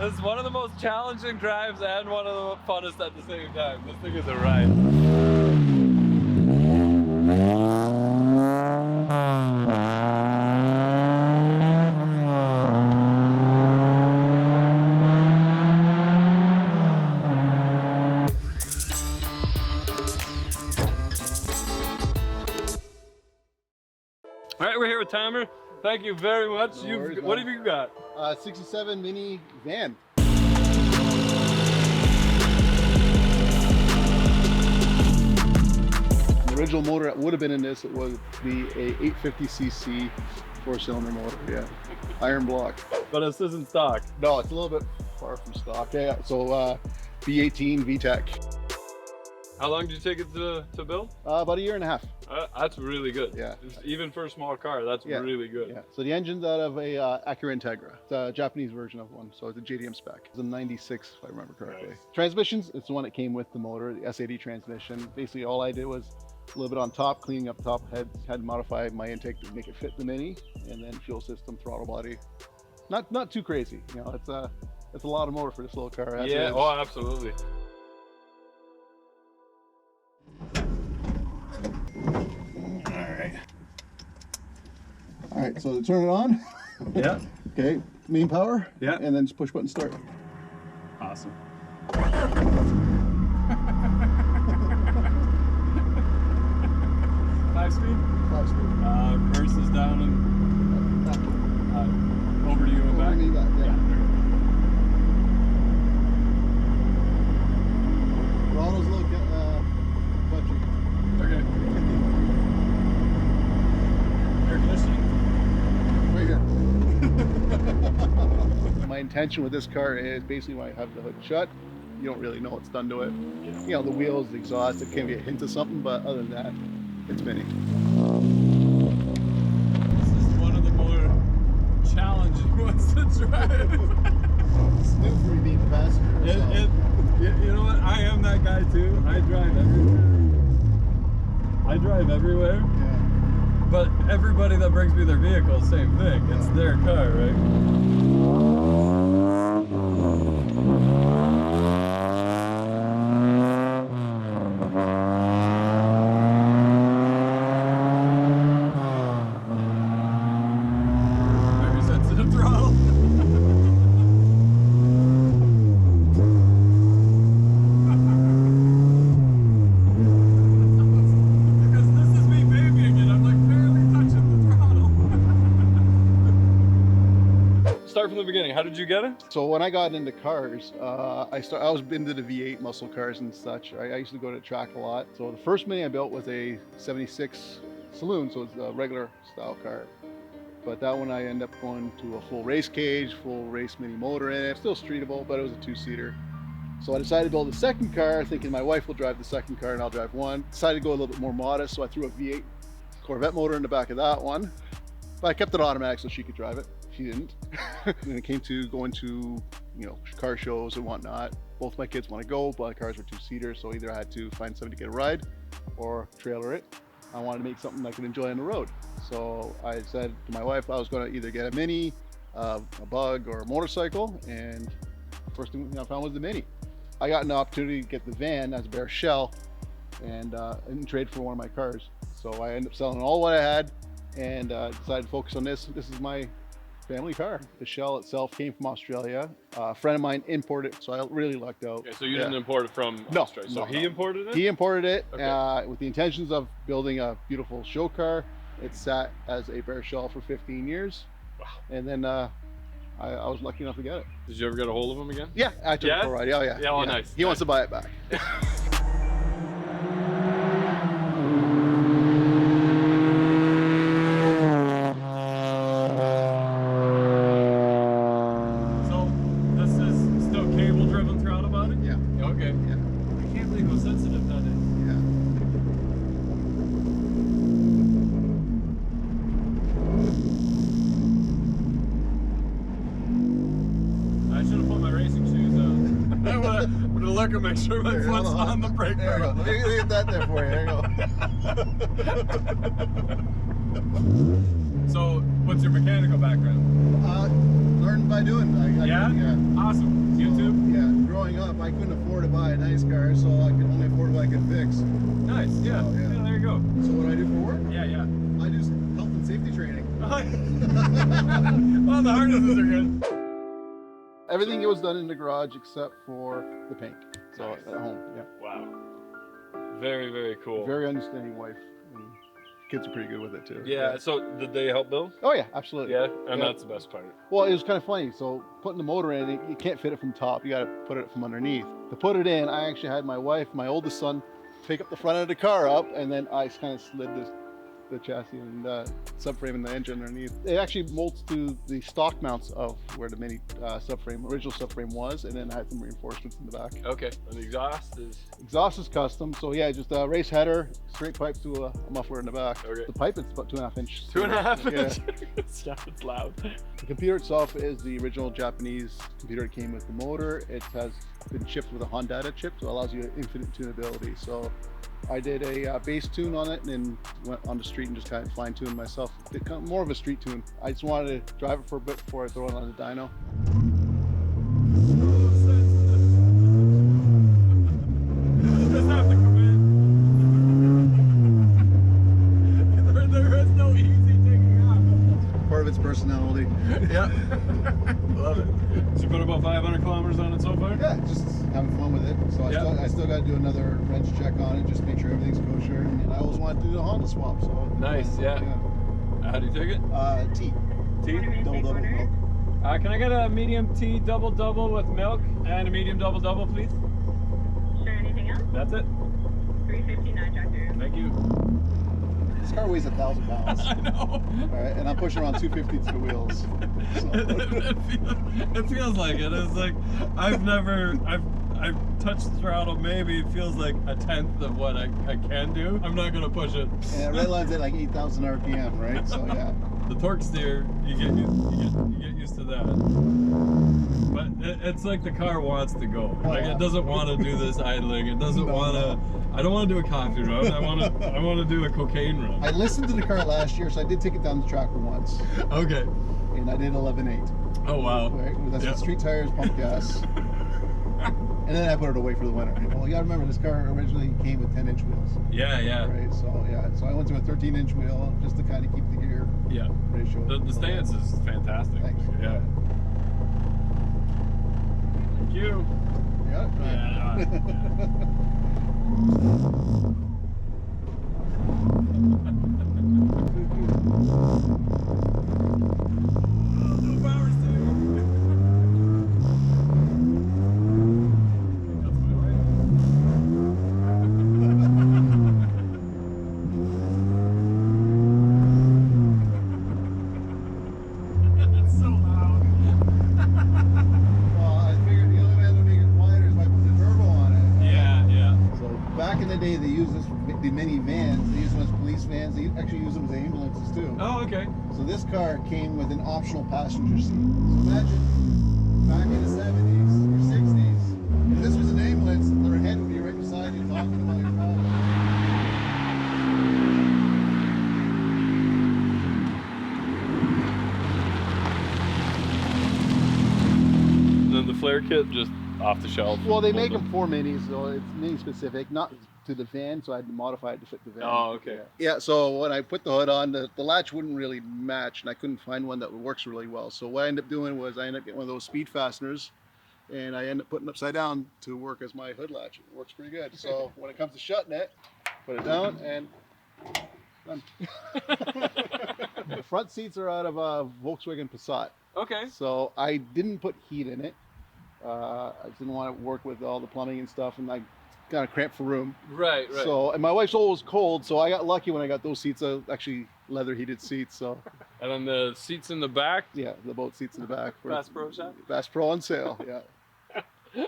This is one of the most challenging drives and one of the funnest at the same time. This thing is a ride. All right, we're here with Tamer. Thank you very much. No worries, what have you got? 67 mini van. The original motor that would have been in this, it would be a 850cc 4-cylinder motor, yeah. Iron block. But this isn't stock. No, it's a little bit far from stock. Yeah, so B18 VTEC. How long did you take it to build? About a year and a half. That's really good. Yeah. Even for a small car, that's really good. Yeah. So the engine's out of a Acura Integra. It's a Japanese version of one, so it's a JDM-spec. It's a 96, if I remember correctly. Nice. Transmissions, it's the one that came with the motor, the SAD transmission. Basically, all I did was a little bit on top, cleaning up top heads, had to modify my intake to make it fit the Mini, and then fuel system, throttle body. Not too crazy, you know. It's a lot of motor for this little car. Yeah. Oh, absolutely. All right, so to turn it on. Yeah. Okay, main power. Yeah. And then just push button start. Awesome. 5-speed? 5-speed. Reverse is down and over to you and back. Over to me back, yeah. Throttle's a little punchy. Okay. Air conditioning? Right here. My intention with this car is basically when I have the hood shut, you don't really know what's done to it. You know, the wheels, the exhaust, it can be a hint of something, but other than that, it's mini. This is one of the more challenging ones to drive. It's new for me being the passenger. You know what? I am that guy too. I drive everywhere. Yeah. But everybody that brings me their vehicle, same thing. It's their car, right? Very sensitive throttle. Start from the beginning. How did you get it? So when I got into cars, I was into the V8 muscle cars and such. I used to go to track a lot. So the first Mini I built was a 76 saloon, so it's a regular style car. But that one I ended up going to a full race cage, full race Mini motor in it. Still streetable, but it was a 2-seater. So I decided to build a second car, thinking my wife will drive the second car and I'll drive one. Decided to go a little bit more modest, so I threw a V8 Corvette motor in the back of that one. But I kept it automatic so she could drive it. She didn't. When it came to going to, you know, car shows and whatnot, both my kids want to go, but the cars were 2-seaters, so either I had to find somebody to get a ride or trailer it. I wanted to make something I could enjoy on the road. So I said to my wife I was going to either get a Mini, a Bug, or a motorcycle, and the first thing I found was the Mini. I got an opportunity to get the van as a bare shell and in trade for one of my cars. So I ended up selling all what I had and decided to focus on this. This is my family car. The shell itself came from Australia. A friend of mine imported it, so I really lucked out. Okay, so you didn't import it from Australia? So he imported it? He imported it okay. With the intentions of building a beautiful show car. It sat as a bare shell for 15 years. Wow. And then I was lucky enough to get it. Did you ever get a hold of him again? Yeah, I took it for a ride. Oh yeah. Yeah, oh, nice. He wants to buy it back. Look and make sure my foot's on the brake pedal. Let me get that there for you. There you go. So, what's your mechanical background? Learned by I doing? Yeah? Awesome. YouTube? Yeah, growing up, I couldn't afford to buy a nice car, so I could only afford what I could fix. Nice, yeah. So, yeah. Yeah, there you go. So what do I do for work? Yeah, yeah. I do health and safety training. Well, the harnesses are good. Everything was done in the garage except for the paint. So Nice. at home, yeah. Wow. Very, very cool. Very understanding wife. And kids are pretty good with it too. Yeah, so did they help build? Oh yeah, absolutely. Yeah, and Yeah. that's the best part. Well, it was kind of funny. So putting the motor in, you can't fit it from top. You got to put it from underneath. To put it in, I actually had my wife, my oldest son, pick up the front of the car up, and then I kind of slid the chassis and subframe and the engine underneath. It actually molds to the stock mounts of where the mini original subframe was, and then I had some reinforcements in the back. Okay, and the exhaust is? Exhaust is custom, so yeah, just a race header, straight pipe to a muffler in the back. Okay. The pipe is about 2.5 inches. 2.5 Yeah. inches? Yeah, it's loud. The computer itself is the original Japanese computer that came with the motor. It has been shipped with a Honda chip, so it allows you infinite tunability. So I did a base tune on it and then went on the street and just kind of fine tuned myself. More of a street tune. I just wanted to drive it for a bit before I throw it on the dyno. Just have to come in. There is no easy taking off. Part of its personality. Yeah. Love it. So you put about 500 kilometers on it so far? Yeah, just having fun with it. So I still got to do another wrench check on it, just to make sure everything's kosher. And I always wanted to do the Honda swap. So Nice, yeah. How do you take it? Tea. Tea? Double milk. Can I get a medium tea double with milk and a medium double, please? Sure, anything else? That's it. 359 Jack Daniels. Thank you. This car weighs 1,000 pounds. I know. All right, and I'm pushing around 250 to the wheels. So. It feels like it. It's like I've touched the throttle. Maybe it feels like a tenth of what I can do. I'm not gonna push it. Yeah, red line's at like 8,000 RPM, right? So yeah. The torque steer, you get used to that. But it's like the car wants to go. Like it doesn't want to do this idling. It doesn't want to. I don't want to do a coffee run. I want to do a cocaine run. I listened to the car last year, so I did take it down the track once. Okay. And I did 11.8. Oh wow. Right? That's with street tires, pump gas. And then I put it away for the winter. Well, you gotta remember, this car originally came with 10-inch wheels. Yeah, yeah. Right, so yeah. So I went to a 13-inch wheel just to kind of keep the gear ratio. The stance is fantastic. Thanks. Yeah. Thank you. Yeah. No power steering. That's my way. It's so loud. Well, I figured the only way to make it quieter is by putting the turbo on it. Yeah, yeah. So back in the day, they used this for the mini vans. They used them as police vans. They actually use them as ambulances too. Oh, okay. So this car came with an optional passenger seat. So imagine back in the 70s or 60s, if this was an ambulance, their head would be right beside you talking about your problem. Then the flare kit just off the shelf. Well, they make them for minis, so it's mini specific, not to the van, so I had to modify it to fit the van. Oh, okay. Yeah, so when I put the hood on, the latch wouldn't really match, and I couldn't find one that works really well. So what I ended up doing was I ended up getting one of those speed fasteners, and I ended up putting it upside down to work as my hood latch. It works pretty good. So when it comes to shutting it, put it down, and done. The front seats are out of a Volkswagen Passat. Okay. So I didn't put heat in it. I didn't want to work with all the plumbing and stuff, and I kind of cramped for room. Right, right. So, and my wife's always cold, so I got lucky when I got those seats, actually leather heated seats. So, and then the seats in the back. yeah, the boat seats in the back. Bass Pro Shop. Bass Pro on sale. Yeah.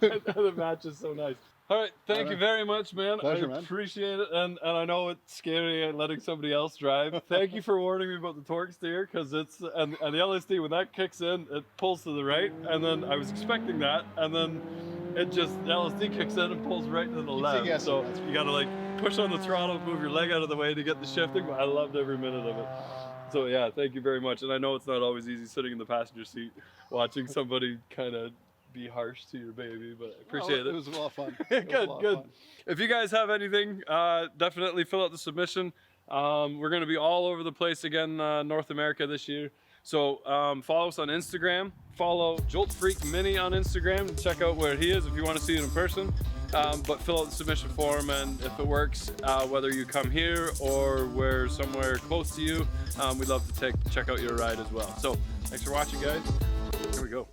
The match is so nice. All right, thank you very much, man. Pleasure, I man. appreciate it, and I know it's scary letting somebody else drive. Thank you for warning me about the torque steer, because it's and the LSD, when that kicks in, it pulls to the right, and then I was expecting that, and then it just the LSD kicks in and pulls right to the left. yes, So that's you got to like push on the throttle, move your leg out of the way to get the shifting. But I loved every minute of it. So yeah, thank you very much. And I know it's not always easy sitting in the passenger seat watching somebody kind of be harsh to your baby, but I appreciate It it. was a lot of fun. Good. If you guys have anything, definitely fill out the submission. We're going to be all over the place again, North America this year. So follow us on Instagram. Follow Jolt Freak Mini on Instagram and check out where he is if you want to see it in person. But fill out the submission form, and if it works, whether you come here or we're somewhere close to you, we'd love to check out your ride as well. So thanks for watching, guys. Here we go.